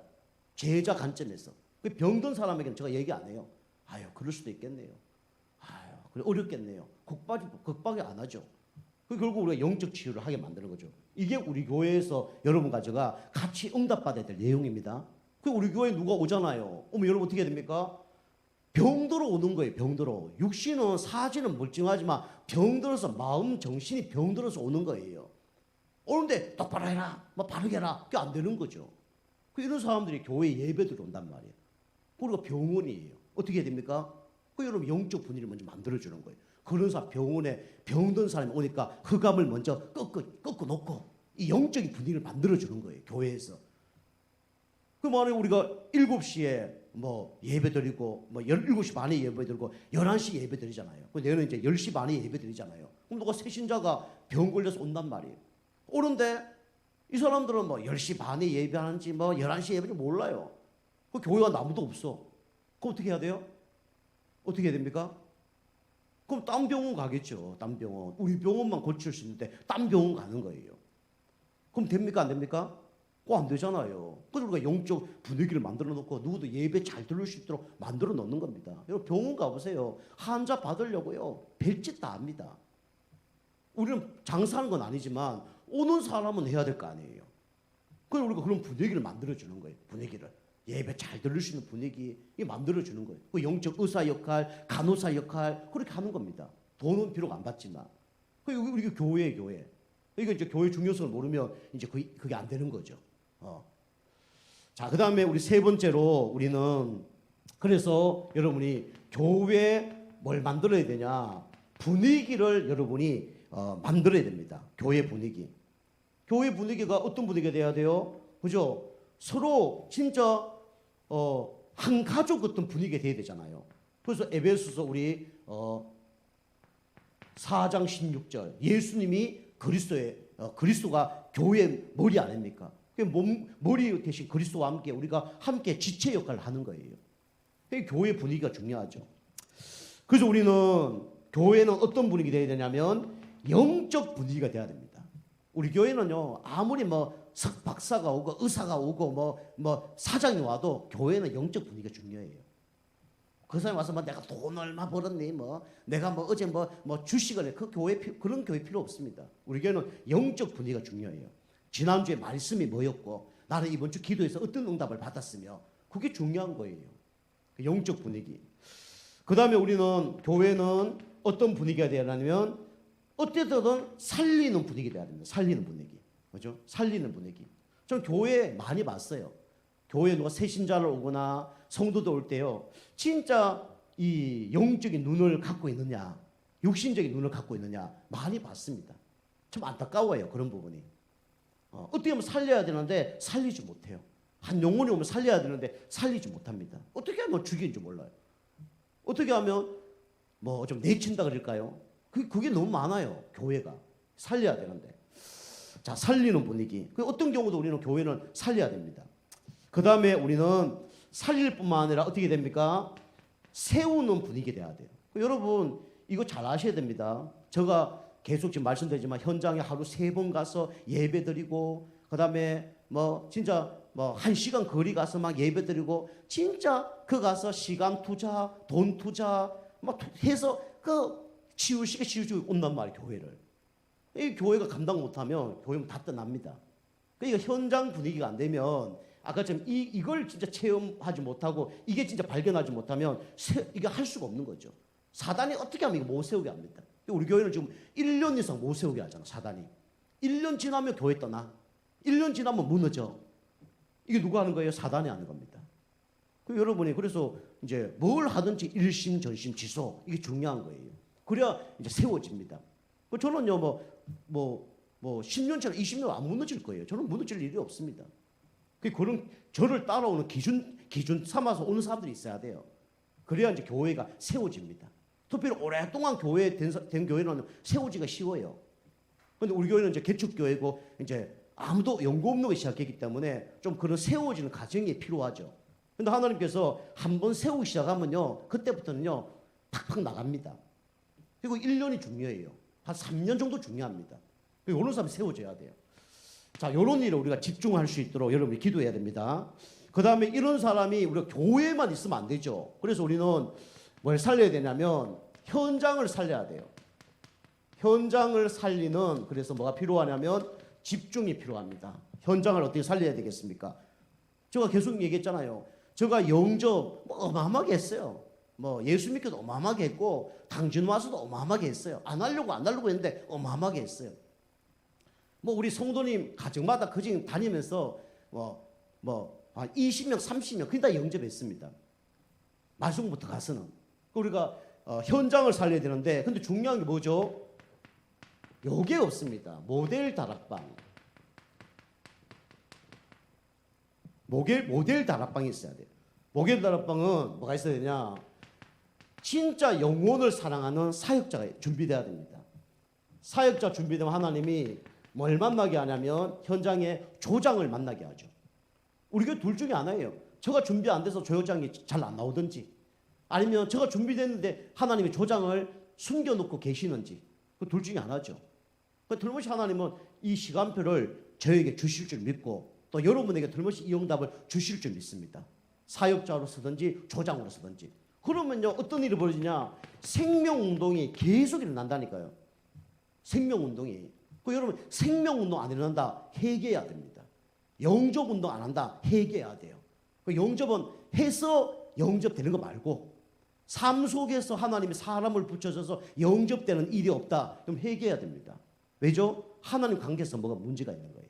제자 관점에서. 병든 사람에게는 제가 얘기 안 해요. 아유, 그럴 수도 있겠네요. 아유, 그래 어렵겠네요. 극박이 안 하죠. 결국 우리가 영적 치유를 하게 만드는 거죠. 이게 우리 교회에서 여러분과 제가 같이 응답받아야 될 내용입니다. 우리 교회에 누가 오잖아요. 오면 여러분 어떻게 해야 됩니까? 병들어 오는 거예요. 병들어. 육신은 사지는 멀쩡하지만 병들어서 마음 정신이 병들어서 오는 거예요. 오는데 똑바로 해라. 바르게 해라. 그게 안 되는 거죠. 이런 사람들이 교회 예배들이 온단 말이에요. 우리가 병원이에요. 어떻게 해야 됩니까? 여러분 영적 분위기를 먼저 만들어주는 거예요. 그런 사람 병원에 병든 사람이 오니까 흑암을 먼저 꺾어 놓고 이 영적인 분위기를 만들어주는 거예요. 교회에서. 만약에 우리가 7시에 예배 드리고 17시 반에 예배 드리고 11시 예배 드리잖아요. 내일은 이제 10시 반에 예배 드리잖아요. 그럼 누가 새신자가 병 걸려서 온단 말이에요. 오는데 이 사람들은 10시 반에 예배하는지 11시 예배인지 몰라요. 교회가 아무도 없어. 그럼 어떻게 해야 돼요? 어떻게 해야 됩니까? 그럼 딴 병원 가겠죠. 딴 병원. 우리 병원만 고칠 수 있는데 딴 병원 가는 거예요. 그럼 됩니까? 안 됩니까? 안 되잖아요. 그래서 우리가 영적 분위기를 만들어 놓고 누구도 예배 잘 들을 수 있도록 만들어 놓는 겁니다. 여러분 병원 가보세요. 환자 받으려고요. 별짓 다 합니다. 우리는 장사하는 건 아니지만 오는 사람은 해야 될 거 아니에요. 그래서 우리가 그런 분위기를 만들어 주는 거예요. 분위기를. 예배 잘 들을 수 있는 분위기 만들어 주는 거예요. 그 영적 의사 역할, 간호사 역할 그렇게 하는 겁니다. 돈은 비록 안 받지만. 우리 교회예요, 교회. 이거 이제 교회 중요성을 모르면 이제 그게 안 되는 거죠. 자, 그 다음에 우리 세 번째로 우리는 그래서 여러분이 교회 뭘 만들어야 되냐? 분위기를 여러분이 만들어야 됩니다. 교회 분위기. 교회 분위기가 어떤 분위기가 돼야 돼요? 그죠? 서로 진짜 한 가족 같은 분위기가 돼야 되잖아요. 그래서 에베소서 우리 4장 16절 예수님이 그리스도가 교회의 머리 아닙니까? 머리 대신 그리스도와 함께 우리가 함께 지체 역할을 하는 거예요. 교회 분위기가 중요하죠. 그래서 우리는 교회는 어떤 분위기 돼야 되냐면 영적 분위기가 돼야 됩니다. 우리 교회는요 아무리 뭐 박사가 오고 의사가 오고 뭐 사장이 와도 교회는 영적 분위기가 중요해요. 그 사람이 와서 뭐 내가 돈 얼마 벌었니 뭐 내가 뭐 어제 뭐 주식을 해 그런 교회 필요 없습니다. 우리 교회는 영적 분위기가 중요해요. 지난주에 말씀이 뭐였고 나는 이번 주 기도에서 어떤 응답을 받았으며 그게 중요한 거예요. 영적 분위기. 그 다음에 우리는 교회는 어떤 분위기가 되냐면 어때든 살리는 분위기 돼야 됩니다. 살리는 분위기. 그죠? 살리는 분위기. 전 교회 많이 봤어요. 교회 누가 새신자를 오거나 성도도 올 때요. 진짜 이 영적인 눈을 갖고 있느냐, 육신적인 눈을 갖고 있느냐 많이 봤습니다. 참 안타까워요. 그런 부분이. 어떻게 하면 살려야 되는데 살리지 못해요. 한 영혼이 오면 살려야 되는데 살리지 못합니다. 어떻게 하면 죽이는지 몰라요. 어떻게 하면 뭐 좀 내친다 그럴까요? 그게 너무 많아요. 교회가 살려야 되는데. 자, 살리는 분위기. 어떤 경우도 우리는 교회는 살려야 됩니다. 그 다음에 우리는 살릴 뿐만 아니라 어떻게 됩니까? 세우는 분위기 돼야 돼요. 여러분 이거 잘 아셔야 됩니다. 제가 계속 지금 말씀드리지만 현장에 하루 3번 가서 예배 드리고 그 다음에 뭐 진짜 뭐 1시간 거리 가서 막 예배 드리고 진짜 그 가서 시간 투자, 돈 투자 막 해서 치우시고 온단 말이에요. 교회를. 이 교회가 감당 못하면 교회는 다 떠납니다. 그러니까 현장 분위기가 안 되면 아까처럼 이걸 진짜 체험하지 못하고 이게 진짜 발견하지 못하면 이게 할 수가 없는 거죠. 사단이 어떻게 하면 이거 못 세우게 합니다. 우리 교회는 지금 1년 이상 못 세우게 하잖아. 사단이. 1년 지나면 교회 떠나. 1년 지나면 무너져. 이게 누가 하는 거예요? 사단이 하는 겁니다. 여러분이 그래서 이제 뭘 하든지 일심 전심 지속 이게 중요한 거예요. 그래야 이제 세워집니다. 저는요 뭐 10년처럼 20년 안 무너질 거예요. 저는 무너질 일이 없습니다. 그런 저를 따라오는 기준 삼아서 오는 사람들이 있어야 돼요. 그래야 이제 교회가 세워집니다. 특별히 오랫동안 교회 된 교회는 세우기가 쉬워요. 그런데 우리 교회는 이제 개척교회고 이제 아무도 연고 없는 걸 시작했기 때문에 좀 그런 세워지는 과정이 필요하죠. 그런데 하나님께서 한번 세우기 시작하면요, 그때부터는요 팍팍 나갑니다. 그리고 1년이 중요해요. 한 3년 정도 중요합니다. 이런 사람이 세워져야 돼요. 자, 이런 일을 우리가 집중할 수 있도록 여러분이 기도해야 됩니다. 그 다음에 이런 사람이 우리가 교회만 있으면 안 되죠. 그래서 우리는 뭘 살려야 되냐면 현장을 살려야 돼요. 현장을 살리는 그래서 뭐가 필요하냐면 집중이 필요합니다. 현장을 어떻게 살려야 되겠습니까? 제가 계속 얘기했잖아요. 제가 영접 어마어마하게 했어요. 예수 믿기도 어마어마하게 했고 당진 와서도 어마어마하게 했어요. 안 하려고 했는데 어마어마하게 했어요. 우리 성도님 가정마다 그중 다니면서 한 20명, 30명 거의 다 영접했습니다. 말씀부터 가서는. 우리가 현장을 살려야 되는데 근데 중요한 게 뭐죠? 요게 없습니다. 모델 다락방. 모델 다락방이 있어야 돼요. 모델 다락방은 뭐가 있어야 되냐? 진짜 영혼을 사랑하는 사역자가 준비돼야 됩니다. 사역자 준비되면 하나님이 뭘 만나게 하냐면 현장에 조장을 만나게 하죠. 우리 교회 둘 중에 하나예요. 저가 준비 안 돼서 조장이 잘 안 나오든지 아니면 저가 준비됐는데 하나님이 조장을 숨겨놓고 계시는지 그 둘 중에 하나죠. 들못이 하나님은 이 시간표를 저에게 주실 줄 믿고 또 여러분에게 들못이 이 응답을 주실 줄 믿습니다. 사역자로서든지 조장으로서든지. 그러면요 어떤 일이 벌어지냐? 생명운동이 계속 일어난다니까요. 생명운동이. 여러분 생명운동 안 일어난다 회개해야 됩니다. 영접운동 안 한다 회개해야 돼요. 영접은 해서 영접되는 거 말고 삶 속에서 하나님이 사람을 붙여줘서 영접되는 일이 없다. 그럼 회개해야 됩니다. 왜죠? 하나님 관계에서 뭐가 문제가 있는 거예요.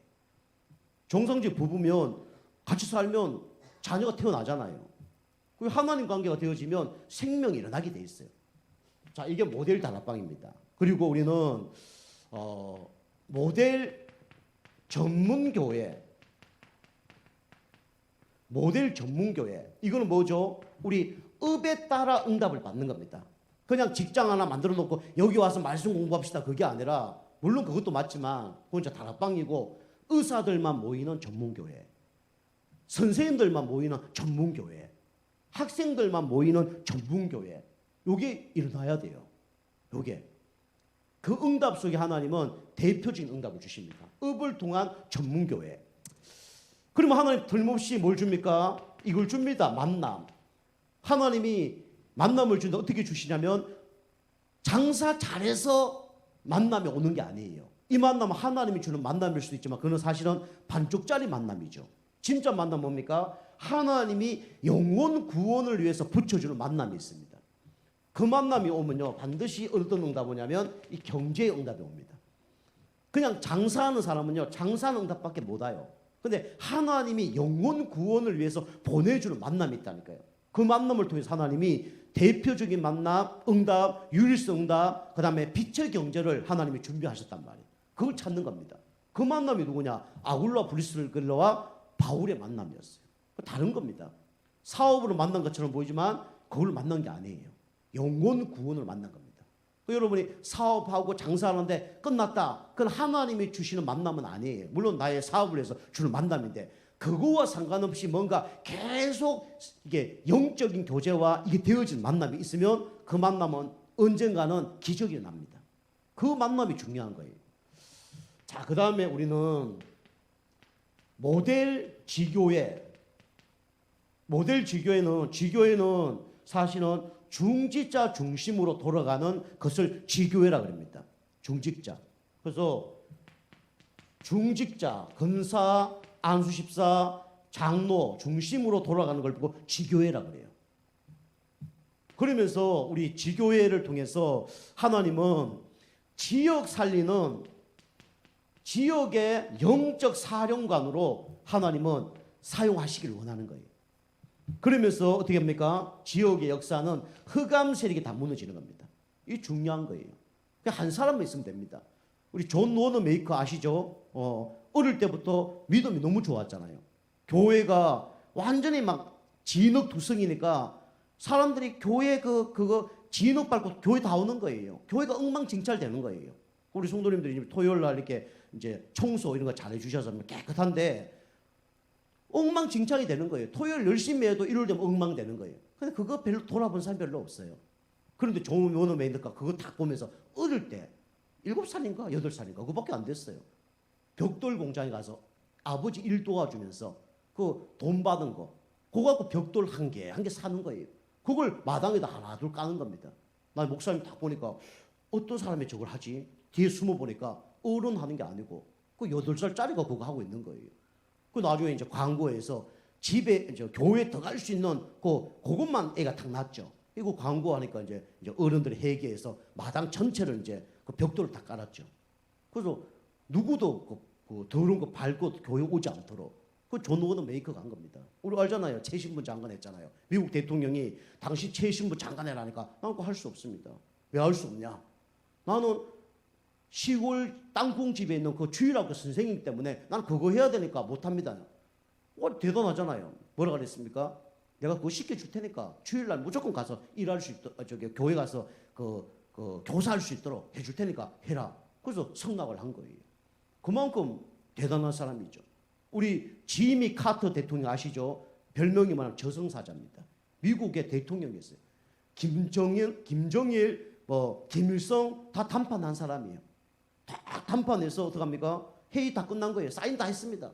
정상적 부부면 같이 살면 자녀가 태어나잖아요. 그리고 하나님 관계가 되어지면 생명이 일어나게 돼 있어요. 자, 이게 모델 다락방입니다. 그리고 우리는 모델 전문교회 모델 전문교회. 이거는 뭐죠? 우리 읍에 따라 응답을 받는 겁니다. 그냥 직장 하나 만들어 놓고 여기 와서 말씀 공부합시다. 그게 아니라, 물론 그것도 맞지만 그건 이제 다락방이고, 의사들만 모이는 전문교회, 선생님들만 모이는 전문교회, 학생들만 모이는 전문교회, 요게 일어나야 돼요. 요게. 그 응답 속에 하나님은 대표적인 응답을 주십니다. 읍을 통한 전문교회. 그러면 하나님 틀림없이 뭘 줍니까? 이걸 줍니다. 만남. 하나님이 만남을 준다. 어떻게 주시냐면 장사 잘해서 만남이 오는 게 아니에요. 이 만남은 하나님이 주는 만남일 수도 있지만 그는 사실은 반쪽짜리 만남이죠. 진짜 만남 뭡니까? 하나님이 영혼 구원을 위해서 붙여주는 만남이 있습니다. 그 만남이 오면요, 반드시 어떤 응답이 오냐면 이 경제의 응답이 옵니다. 그냥 장사하는 사람은요, 장사하는 응답밖에 못 와요. 근데 하나님이 영혼 구원을 위해서 보내주는 만남이 있다니까요. 그 만남을 통해서 하나님이 대표적인 만남, 응답, 유일성 응답, 그 다음에 빛의 경제를 하나님이 준비하셨단 말이에요. 그걸 찾는 겁니다. 그 만남이 누구냐? 아굴라 브리스길러와 바울의 만남이었어요. 다른 겁니다. 사업으로 만난 것처럼 보이지만 그걸 만난 게 아니에요. 영혼 구원을 만난 겁니다. 여러분이 사업하고 장사하는데 끝났다. 그건 하나님이 주시는 만남은 아니에요. 물론 나의 사업을 해서 주는 만남인데 그거와 상관없이 뭔가 계속 이게 영적인 교제와 이게 되어진 만남이 있으면 그 만남은 언젠가는 기적이 납니다. 그 만남이 중요한 거예요. 자, 그 다음에 우리는 모델 지교회. 모델 지교회는 사실은 중직자 중심으로 돌아가는 것을 지교회라고 합니다. 중직자. 그래서 중직자, 근사, 안수집사, 장로 중심으로 돌아가는 걸 보고 지교회라고 그래요. 그러면서 우리 지교회를 통해서 하나님은 지역 살리는 지역의 영적 사령관으로 하나님은 사용하시길 원하는 거예요. 그러면서 어떻게 합니까? 지역의 역사는 흑암 세력이 다 무너지는 겁니다. 이게 중요한 거예요. 그냥 한 사람만 있으면 됩니다. 우리 존 워너메이커 아시죠? 어릴 때부터 믿음이 너무 좋았잖아요. 교회가 완전히 막 진흙투성이니까 사람들이 교회 그거 진흙 밟고 교회 다 오는 거예요. 교회가 엉망진창 되는 거예요. 우리 성도님들이 토요일 날 이렇게 이제 청소 이런 거 잘해 주셔서 깨끗한데 엉망진창이 되는 거예요. 토요일 열심히 해도 일요일 되면 엉망되는 거예요. 근데 그거 별로 돌아본 사람 별로 없어요. 그런데 존 워너메이커가 그거 딱 보면서 어릴 때 7살인가 8살인가 그거밖에 안 됐어요. 벽돌 공장에 가서 아버지 일 도와주면서 그 돈 받은 거 그거 갖고 벽돌 한 개 사는 거예요. 그걸 마당에다 하나 둘 까는 겁니다. 나 목사님 딱 보니까 어떤 사람이 저걸 하지? 뒤에 숨어 보니까 어른 하는 게 아니고 그 8살짜리가 그거 하고 있는 거예요. 그 나중에 이제 광고에서 집에 이제 교회 들어갈 수 있는 그것만 애가 탁 났죠. 이거 광고하니까 이제 어른들이 회개해서 마당 전체를 이제 그 벽돌을 다 깔았죠. 그래서 누구도 그 더러운 거 밟고 교회 오지 않도록 그 존 워너메이커가 한 겁니다. 우리 알잖아요. 최신부 장관 했잖아요. 미국 대통령이 당시 최신부 장관 해라니까 나는 그거 할 수 없습니다. 왜 할 수 없냐? 나는 시골 땅콩집에 있는 그 주일학교 선생님 때문에 나는 그거 해야 되니까 못합니다. 대단하잖아요. 뭐라 그랬습니까? 내가 그거 시켜줄 테니까 주일날 무조건 가서 일할 수 있도록 교회 가서 그 교사할 수 있도록 해줄 테니까 해라. 그래서 성락을 한 거예요. 그만큼 대단한 사람이죠. 우리 지미 카터 대통령 아시죠? 별명이 뭐냐면 저승사자입니다. 미국의 대통령이었어요. 김정일, 김일성 다 담판한 사람이에요. 다 담판해서 어떡합니까? 회의 다 끝난 거예요. 사인 다 했습니다.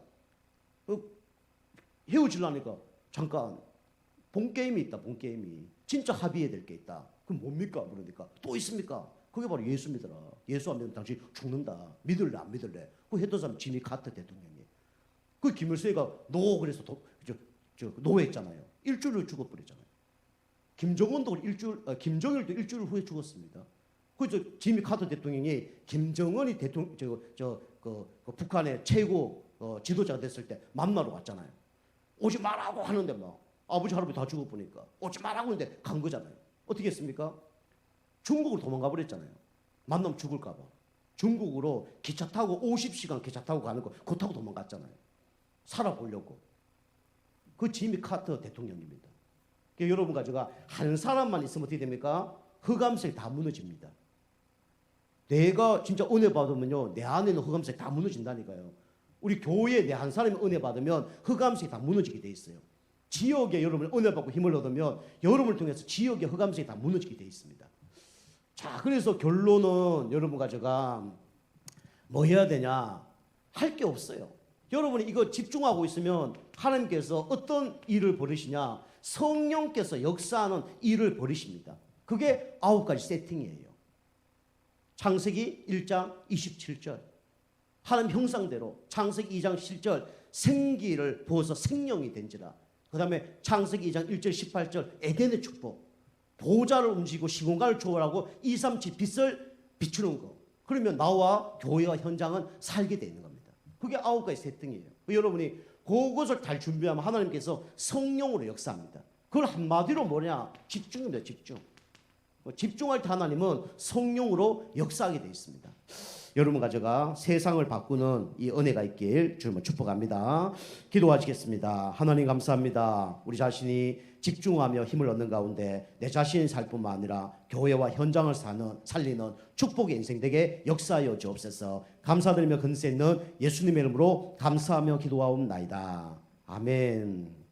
헤어지려니까 잠깐 본게임이 있다. 본게임이 진짜 합의해야 될 게 있다. 그럼 뭡니까? 그러니까 또 있습니까? 그게 바로 예수 믿어라. 예수 안 믿으면 당신 죽는다. 믿을래 안 믿을래? 그 했던 사람 지미 카터 대통령이. 그 김일성이가 노 그래서 노했잖아요. 일주일 후에 죽어버렸잖아요. 김정은도 김정일도 일주일 후에 죽었습니다. 그래서 지미 카터 대통령이 김정은이 북한의 최고 지도자가 됐을 때 만나러 갔잖아요. 오지 말라고 하는데 막 아버지 할아버지 다 죽어보니까 오지 말라고 하는데 간 거잖아요. 어떻게 했습니까? 중국으로 도망가 버렸잖아요. 만나면 죽을까 봐. 중국으로 기차 타고 50시간 기차 타고 가는 거 그거 타고 도망갔잖아요. 살아보려고. 그 지미 카터 대통령입니다. 그러니까 여러분 가져가 한 사람만 있으면 어떻게 됩니까? 흑암색이 다 무너집니다. 내가 진짜 은혜 받으면요, 내 안에 있는 흑암색이 다 무너진다니까요. 우리 교회에 내 한 사람이 은혜 받으면 흑암색이 다 무너지게 돼 있어요. 지역에 여러분이 은혜 받고 힘을 얻으면 여러분을 통해서 지역의 흑암색이 다 무너지게 돼 있습니다. 자, 그래서 결론은 여러분 가져가 뭐 해야 되냐? 할 게 없어요. 여러분이 이거 집중하고 있으면 하나님께서 어떤 일을 벌이시냐? 성령께서 역사하는 일을 벌이십니다. 그게 9가지 세팅이에요. 창세기 1장 27절 하나님 형상대로, 창세기 2장 7절 생기를 부어서 생명이 된지라. 그 다음에 창세기 2장 1절 18절 에덴의 축복, 보좌를 움직이고 시공간을 초월하고 2, 3, 7 빛을 비추는 거. 그러면 나와 교회와 현장은 살게 되는 겁니다. 그게 9가지 세팅이에요. 여러분이 그것을 잘 준비하면 하나님께서 성령으로 역사합니다. 그걸 한마디로 뭐냐? 집중입니다. 집중. 집중할 때 하나님은 성령으로 역사하게 되어 있습니다. 여러분 가져가 세상을 바꾸는 이 은혜가 있길 주님을 축복합니다. 기도하시겠습니다. 하나님 감사합니다. 우리 자신이 집중하며 힘을 얻는 가운데 내 자신이 살 뿐만 아니라 교회와 현장을 살리는 축복의 인생 되게 역사하여 주옵소서. 감사드리며 근세 있는 예수님의 이름으로 감사하며 기도하옵나이다. 아멘.